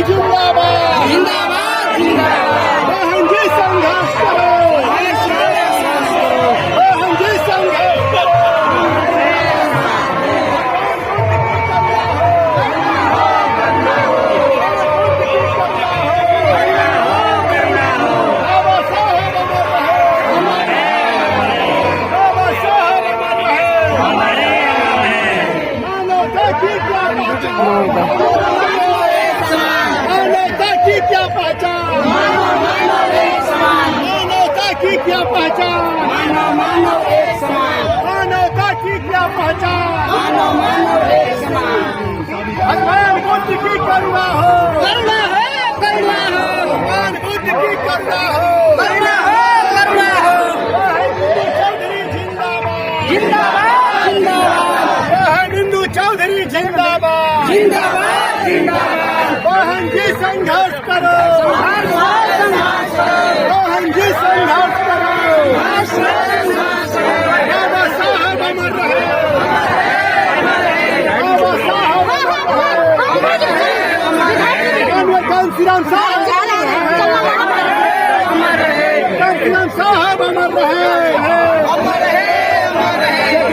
जिंदाबाद जिंदाबाद जिंदाबाद बहन जी संघर्ष करो बहन जी संघर्ष करो बाबा साहब अमर रहे मानवता की क्या पहचान मानवता की क्या पहचान मानवता की क्या पहचान मानवता की क्या पहचान भगवान बुद्ध की करुणा हो भगवान बुद्ध की करुणा हो हिंदू चौधरी जिंदाबाद बहन जी संघर्ष करो बहन जी संघर्ष करो बाबा साहब अमर रहे बाबा साहब कांसीराम साहब कांसीराम साहब अमर रहे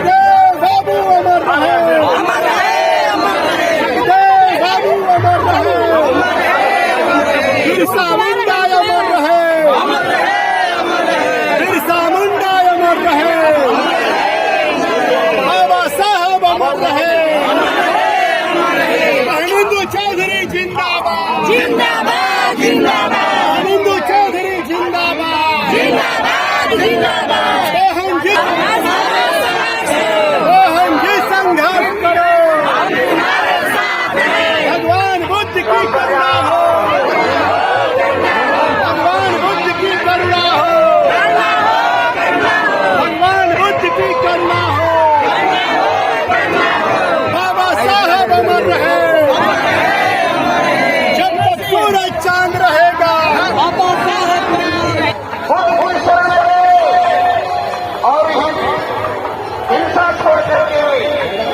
जगदेव बाबू अमर रहे जगदेव बाबू अमर रहे बिरसा मुंडा अमर रहे बिरसा मुंडा अमर रहे बाबा साहब अमर रहे हिंदू चौधरी जिंदाबाद हिंदू चौधरी जिंदाबाद बहन जी संघर्ष करो भगवान बुद्ध की करुणा हो भगवान बुद्ध की करुणा हो भगवान बुद्ध की करुणा हो बाबा साहब अमर रहे जब तक सूरज चांद रहेगा और हिंसा छोड़ करके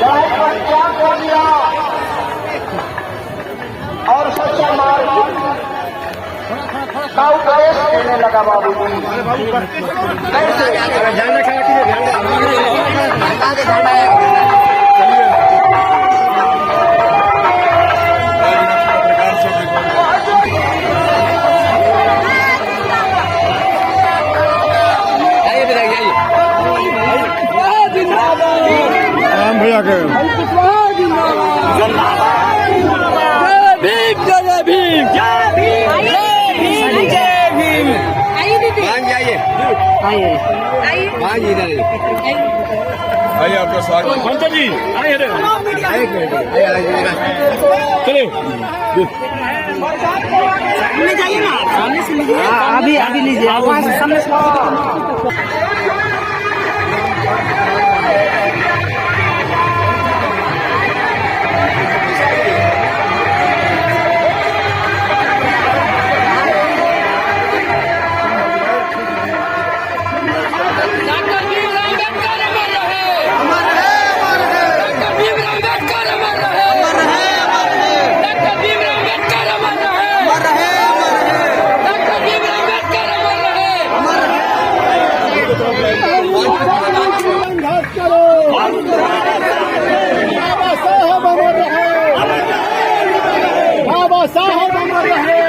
लड़ाई पर त्याग कर दिया और सच्चा मार्ग का उपदेश देने लगा बाबू जी राम भैया के आइए आपका स्वागत पंचा जी आइए चलिए जाइए ना सामने से लीजिए अभी लीजिए सामने से संघर्ष करो बाबा साहब अमर रहे बाबा साहब अमर रहे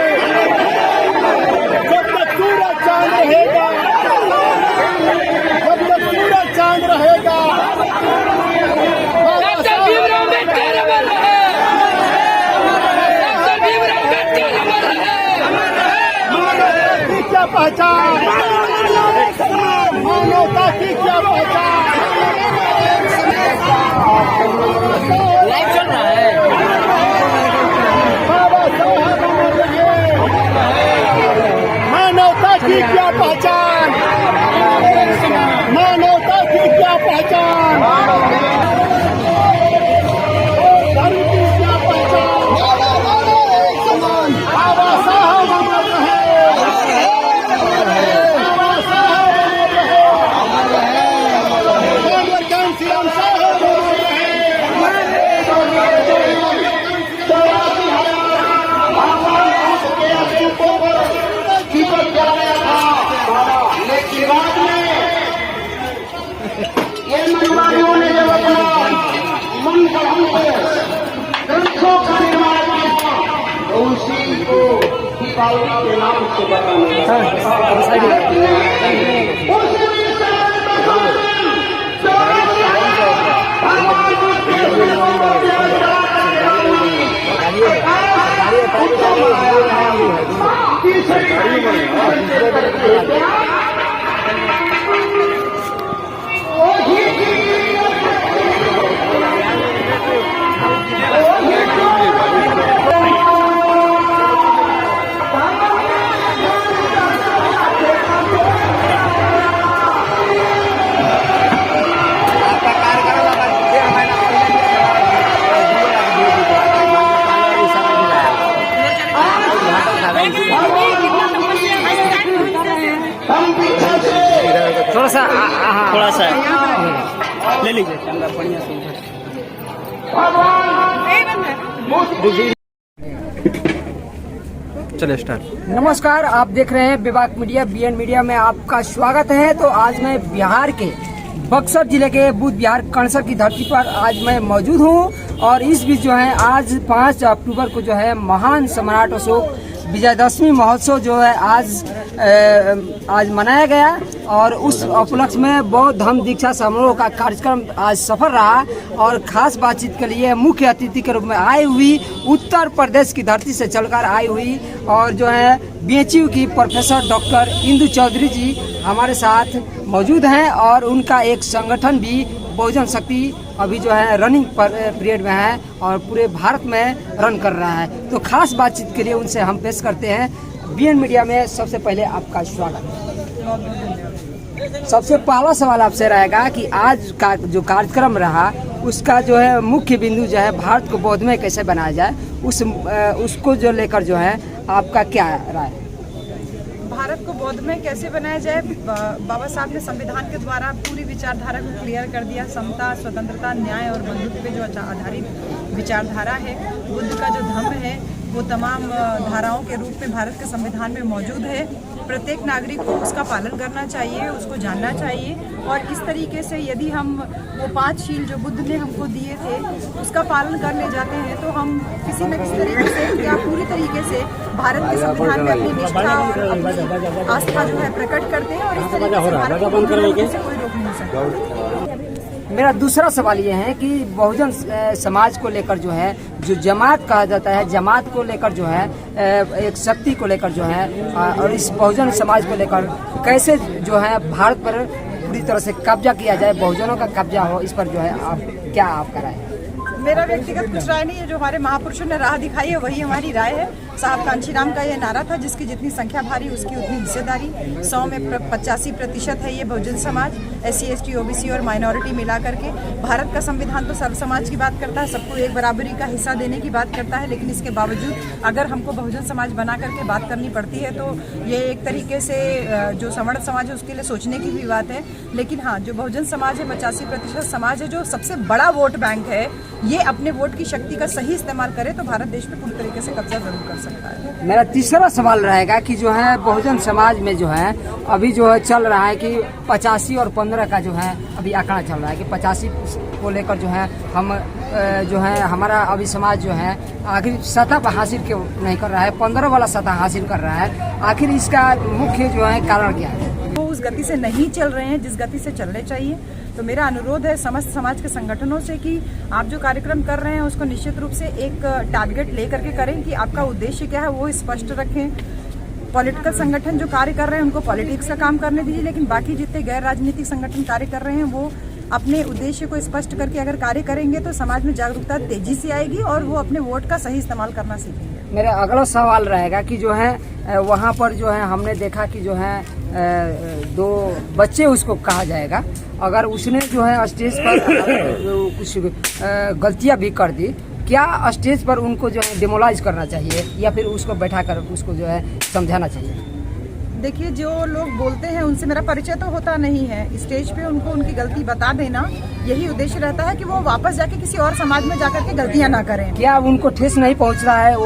जब तक सूरज चांद रहेगा जब तक सूरज चांद रहेगा बाबा साहब की क्या पहचान मानवता की क्या पहचान लाइव चल रहा है बाबा साहब अमर रहे मानवता की क्या पहचान मानवता की क्या पहचान म्यूनिसिपालिटी के नाम से बताने थोड़ा सा ले लीजिए कैमरा बढ़िया से। चलिए स्टार्ट। नमस्कार, आप देख रहे हैं विभाग मीडिया, बीएन मीडिया में आपका स्वागत है। तो आज मैं बिहार के बक्सर जिले के बुद्ध विहार कणसर की धरती पर आज मैं मौजूद हूं और इस बीच जो है आज 5 अक्टूबर को जो है महान सम्राट अशोक विजयदशमी महोत्सव जो है आज मनाया गया और उस उपलक्ष्य में बौद्ध धम्म दीक्षा समारोह का कार्यक्रम आज सफल रहा और खास बातचीत के लिए मुख्य अतिथि के रूप में आई हुई उत्तर प्रदेश की धरती से चलकर आई हुई और जो है बीएचयू की प्रोफेसर डॉक्टर इंदु चौधरी जी हमारे साथ मौजूद हैं और उनका एक संगठन भी बहुजन शक्ति अभी जो है रनिंग पीरियड में है और पूरे भारत में रन कर रहा है। तो खास बातचीत के लिए उनसे हम पेश करते हैं बीएन मीडिया में। सबसे पहले आपका स्वागत है। सबसे पहला सवाल आपसे रहेगा कि आज का जो कार्यक्रम रहा उसका जो है मुख्य बिंदु जो है भारत को बौद्धमय कैसे बनाया जाए उसको जो लेकर जो है आपका क्या राय है? भारत को बौद्धमय कैसे बनाया जाए? बाबा साहब ने संविधान के द्वारा पूरी विचारधारा को क्लियर कर दिया। समता, स्वतंत्रता, न्याय और बंधुत्व पे जो आधारित विचारधारा है, बुद्ध का जो धम्म है वो तमाम धाराओं के रूप में भारत के संविधान में मौजूद है। प्रत्येक नागरिक को उसका पालन करना चाहिए, उसको जानना चाहिए और इस तरीके से यदि हम वो 5 शील जो बुद्ध ने हमको दिए थे उसका पालन करने जाते हैं तो हम किसी न किसी तरीके से या पूरी तरीके से भारत के संविधान में अपनी निष्ठा और अपनी आस्था जो है प्रकट करते हैं और इस तरीके से भारत को कोई रोक नहीं सकता। मेरा दूसरा सवाल ये है कि बहुजन समाज को लेकर जो है जो जमात कहा जाता है, जमात को लेकर जो है एक शक्ति को लेकर जो है और इस बहुजन समाज को लेकर कैसे जो है भारत पर पूरी तरह से कब्जा किया जाए, बहुजनों का कब्जा हो, इस पर जो है आप क्या आपका राय है? मेरा व्यक्तिगत कुछ राय नहीं है। जो हमारे महापुरुषों ने राह दिखाई है वही हमारी राय है। साहब कांशीराम का ये नारा था, जिसकी जितनी संख्या भारी उसकी उतनी हिस्सेदारी। 100 में 85% है ये Bahujan Samaj, SC, ST, OBC और माइनॉरिटी मिला करके। भारत का संविधान तो सर्व समाज की बात करता है, सबको एक बराबरी का हिस्सा देने की बात करता है, लेकिन इसके बावजूद अगर हमको बहुजन समाज बना करके बात करनी पड़ती है तो ये एक तरीके से जो सवर्ण समाज है उसके लिए सोचने की भी बात है। लेकिन हाँ, जो बहुजन समाज है 85% समाज है, जो सबसे बड़ा वोट बैंक है, ये अपने वोट की शक्ति का सही इस्तेमाल करे तो भारत देश पे पूरी तरीके से कब्जा जरूर कर सकता है। मेरा तीसरा सवाल रहेगा कि जो है बहुजन समाज में जो है अभी जो है चल रहा है कि 85 और 15 का जो है अभी आंकड़ा चल रहा है कि 85 को लेकर जो है हम जो है हमारा अभी समाज जो है आखिर सतह हासिल क्यों नहीं कर रहा है, 15 वाला सतह हासिल कर रहा है। आखिर इसका मुख्य जो है कारण क्या है? वो उस गति से नहीं चल रहे हैं जिस गति से चलने चाहिए। तो मेरा अनुरोध है समस्त समाज के संगठनों से कि आप जो कार्यक्रम कर रहे हैं उसको निश्चित रूप से एक टारगेट लेकर के करें कि आपका उद्देश्य क्या है वो स्पष्ट रखें। पॉलिटिकल संगठन जो कार्य कर रहे हैं उनको पॉलिटिक्स का काम करने दीजिए, लेकिन बाकी जितने गैर राजनीतिक संगठन कार्य कर रहे हैं वो अपने उद्देश्य को स्पष्ट करके अगर कार्य करेंगे तो समाज में जागरूकता तेजी से आएगी और वो अपने वोट का सही इस्तेमाल करना सीखेंगे। मेरा अगला सवाल रहेगा कि जो है वहाँ पर जो है हमने देखा कि जो है 2 बच्चे उसको कहा जाएगा, अगर उसने जो है स्टेज पर कुछ गलतियाँ भी कर दी, क्या स्टेज पर उनको जो है डिमोलाइज करना चाहिए या फिर उसको बैठाकर उसको जो है समझाना चाहिए? देखिए, जो लोग बोलते हैं उनसे मेरा परिचय तो होता नहीं है। स्टेज पे उनको उनकी गलती बता देना यही उद्देश्य रहता है कि वो वापस जाके किसी और समाज में जाकर के गलतियां ना करें। क्या उनको ठेस नहीं पहुंच रहा है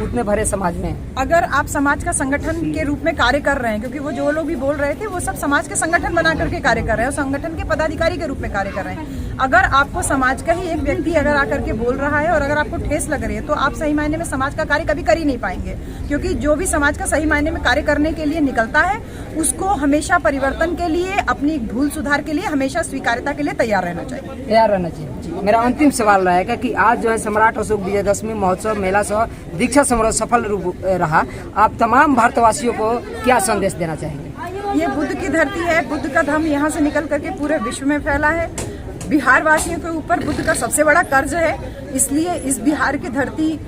उतने भरे समाज में? अगर आप समाज का संगठन के रूप में कार्य कर रहे हैं, क्योंकि वो जो लोग भी बोल रहे थे वो सब समाज के संगठन बना करके कार्य कर रहे हैं और संगठन के पदाधिकारी के रूप में कार्य कर रहे हैं। अगर आपको समाज का ही एक व्यक्ति अगर आकर के बोल रहा है और अगर आपको ठेस लग रही है तो आप सही मायने में समाज का कार्य कभी कर ही नहीं पाएंगे, क्योंकि जो भी समाज का सही मायने में कार्य करने के लिए निकलता है उसको हमेशा परिवर्तन के लिए, अपनी भूल सुधार के लिए हमेशा स्वीकार्यता के लिए तैयार रहना चाहिए। मेरा अंतिम सवाल रहेगा कि आज जो है सम्राट अशोक विजयदशमी महोत्सव मेला सह दीक्षा समारोह सफल रहा, आप तमाम भारतवासियों को क्या संदेश देना चाहेंगे? ये बुद्ध की धरती है, बुद्ध का धम्म यहाँ से निकल करके पूरे विश्व में फैला है। बिहार वासियों के ऊपर बुद्ध का सबसे बड़ा कर्ज है, इसलिए इस बिहार की धरती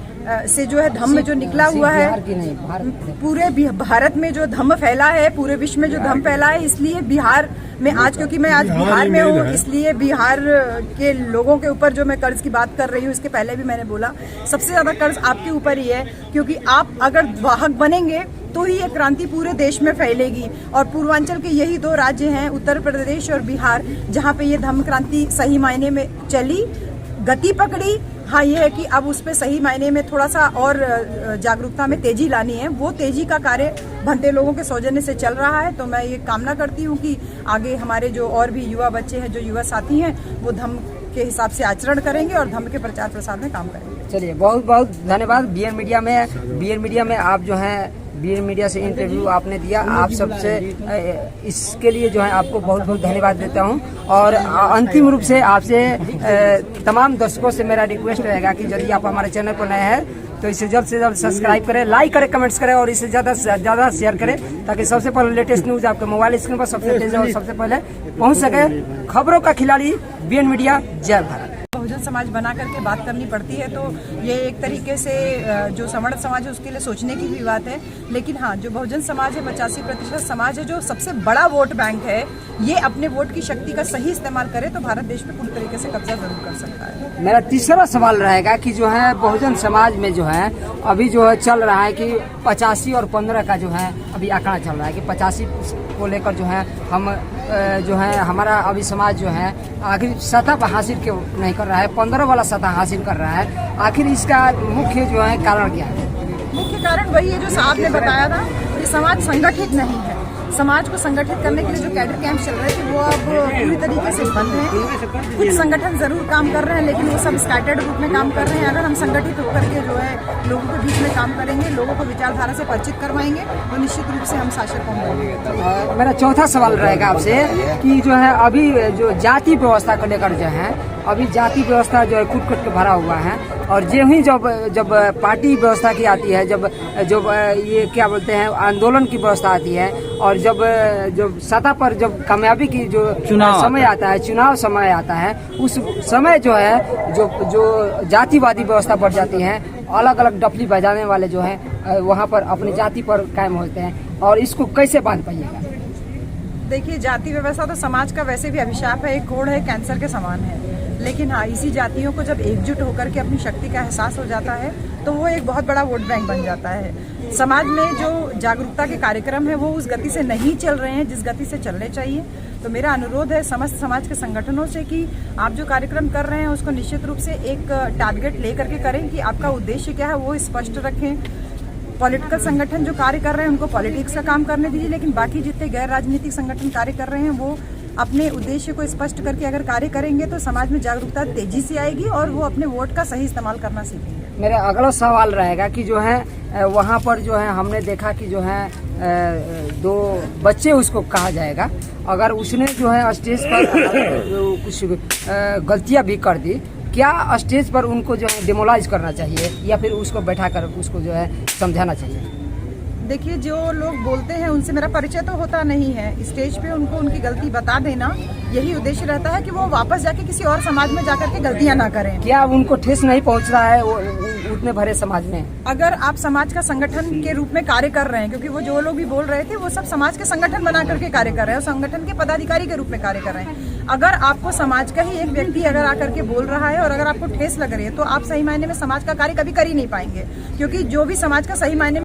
से जो है धम्म जो निकला हुआ है, पूरे भारत में जो धम्म फैला है, पूरे विश्व में जो धम्म फैला है, इसलिए बिहार में आज, क्योंकि मैं आज बिहार में हूँ, इसलिए बिहार के लोगों के ऊपर जो मैं कर्ज की बात कर रही हूँ, इसके पहले भी मैंने बोला सबसे ज्यादा कर्ज आपके ऊपर ही है, क्योंकि आप अगर वाहक बनेंगे तो ही ये क्रांति पूरे देश में फैलेगी। और पूर्वांचल के यही दो राज्य हैं, उत्तर प्रदेश और बिहार, जहाँ पे ये धम्म क्रांति सही मायने में चली, गति पकड़ी। हाँ, ये है कि अब उस पर सही मायने में थोड़ा सा और जागरूकता में तेजी लानी है। वो तेजी का कार्य भंते लोगों के सौजन्य से चल रहा है, तो मैं ये कामना करती हूँ कि आगे हमारे जो और भी युवा बच्चे हैं, जो युवा साथी हैं, वो धम्म के हिसाब से आचरण करेंगे और धम्म के प्रचार प्रसार में काम करेंगे। चलिए, बहुत बहुत धन्यवाद। बीएन मीडिया में आप जो है बीएन मीडिया से इंटरव्यू आपने दिया, आप सबसे इसके लिए जो है आपको बहुत बहुत धन्यवाद देता हूं। और अंतिम रूप से आपसे तमाम दर्शकों से मेरा रिक्वेस्ट रहेगा कि यदि आप हमारे चैनल पर नए हैं तो इसे जल्द से जल्द सब्सक्राइब करें, लाइक करें, कमेंट्स करें और इसे ज़्यादा से ज़्यादा शेयर करें, ताकि सबसे पहले लेटेस्ट न्यूज आपके मोबाइल स्क्रीन पर सबसे तेज और सबसे पहले पहुंच सके। खबरों का खिलाड़ी बीएन मीडिया, जय भारत। बहुजन समाज बना करके बात करनी पड़ती है, तो ये एक तरीके से जो सवर्ण समाज है उसके लिए सोचने की भी बात है। लेकिन हाँ, जो बहुजन समाज है 85% समाज है, जो सबसे बड़ा वोट बैंक है, ये अपने वोट की शक्ति का सही इस्तेमाल करे तो भारत देश में पूरी तरीके से कब्जा जरूर कर सकता है। मेरा तीसरा सवाल रहेगा कि जो है बहुजन समाज में जो है अभी जो है चल रहा है कि 85 और 15 का जो है अभी आंकड़ा चल रहा है कि 85 को लेकर जो है हम जो है हमारा अभी समाज जो है आखिर सतह पर हासिल क्यों नहीं कर रहा है, 15 वाला सतह हासिल कर रहा है। आखिर इसका मुख्य जो है कारण क्या है? मुख्य कारण वही है जो साहब ने बताया था कि समाज संगठित नहीं है। समाज को संगठित करने के लिए जो कैडर कैंप चल रहे थे वो अब पूरी तरीके से बंद हैं। कुछ संगठन जरूर काम कर रहे हैं, लेकिन वो सब स्कैटर्ड रूप में काम कर रहे हैं। अगर हम संगठित होकर के जो है लोगों के बीच में काम करेंगे, लोगों को विचारधारा से परिचित करवाएंगे, तो निश्चित रूप से हम शासक होंगे। मेरा चौथा सवाल रहेगा आपसे कि जो है अभी जो जाति व्यवस्था को लेकर जो है अभी जाति व्यवस्था जो है कूट के भरा हुआ है, और जो ही जब पार्टी व्यवस्था की आती है, जब ये क्या बोलते हैं आंदोलन की व्यवस्था आती है, और जब सतह पर जब कामयाबी की जो समय आता है, चुनाव समय आता है, उस समय जो है जो जातिवादी व्यवस्था बढ़ जाती है, अलग अलग डफली बजाने वाले जो है वहाँ पर अपनी जाति पर कायम होते हैं, और इसको कैसे बांध पाइएगा? देखिए, जाति व्यवस्था तो समाज का वैसे भी अभिशाप है, एक कोढ़ है, कैंसर के समान है। लेकिन हाँ, इसी जातियों को जब एकजुट होकर के अपनी शक्ति का एहसास हो जाता है तो वो एक बहुत बड़ा वोट बैंक बन जाता है। समाज में जो जागरूकता के कार्यक्रम है वो उस गति से नहीं चल रहे हैं जिस गति से चलने चाहिए। तो मेरा अनुरोध है समस्त समाज के संगठनों से कि आप जो कार्यक्रम कर रहे हैं उसको निश्चित रूप से एक टारगेट ले करके करें कि आपका उद्देश्य क्या है वो स्पष्ट रखें। पॉलिटिकल संगठन जो कार्य कर रहे हैं उनको पॉलिटिक्स का काम करने दीजिए, लेकिन बाकी जितने गैर राजनीतिक संगठन कार्य कर रहे हैं वो अपने उद्देश्य को स्पष्ट करके अगर कार्य करेंगे तो समाज में जागरूकता तेजी से आएगी और वो अपने वोट का सही इस्तेमाल करना सीखेंगे। मेरा अगला सवाल रहेगा कि जो है वहाँ पर जो है हमने देखा कि जो है 2 बच्चे उसको कहा जाएगा, अगर उसने जो है स्टेज पर कुछ गलतियाँ भी कर दी, क्या स्टेज पर उनको जो है डिमोलाइज करना चाहिए या फिर उसको बैठा कर उसको जो है समझाना चाहिए? देखिए, जो लोग बोलते हैं उनसे मेरा परिचय तो होता नहीं है। स्टेज पे उनको उनकी गलती बता देना, यही उद्देश्य रहता है कि वो वापस जाके किसी और समाज में जाकर के गलतियां ना करें। क्या उनको ठेस नहीं पहुंच रहा है उतने भरे समाज में? अगर आप समाज का संगठन के रूप में कार्य कर रहे हैं, क्योंकि वो जो लोग भी बोल रहे थे वो सब समाज के संगठन बना करके कार्य कर रहे हैं और संगठन के पदाधिकारी के रूप में कार्य कर रहे हैं। अगर आपको समाज का ही एक व्यक्ति अगर आकर के बोल रहा है और अगर आपको ठेस लग रही है तो आप सही मायने में समाज का कार्य कभी कर ही नहीं पाएंगे, क्योंकि जो भी समाज का सही मायने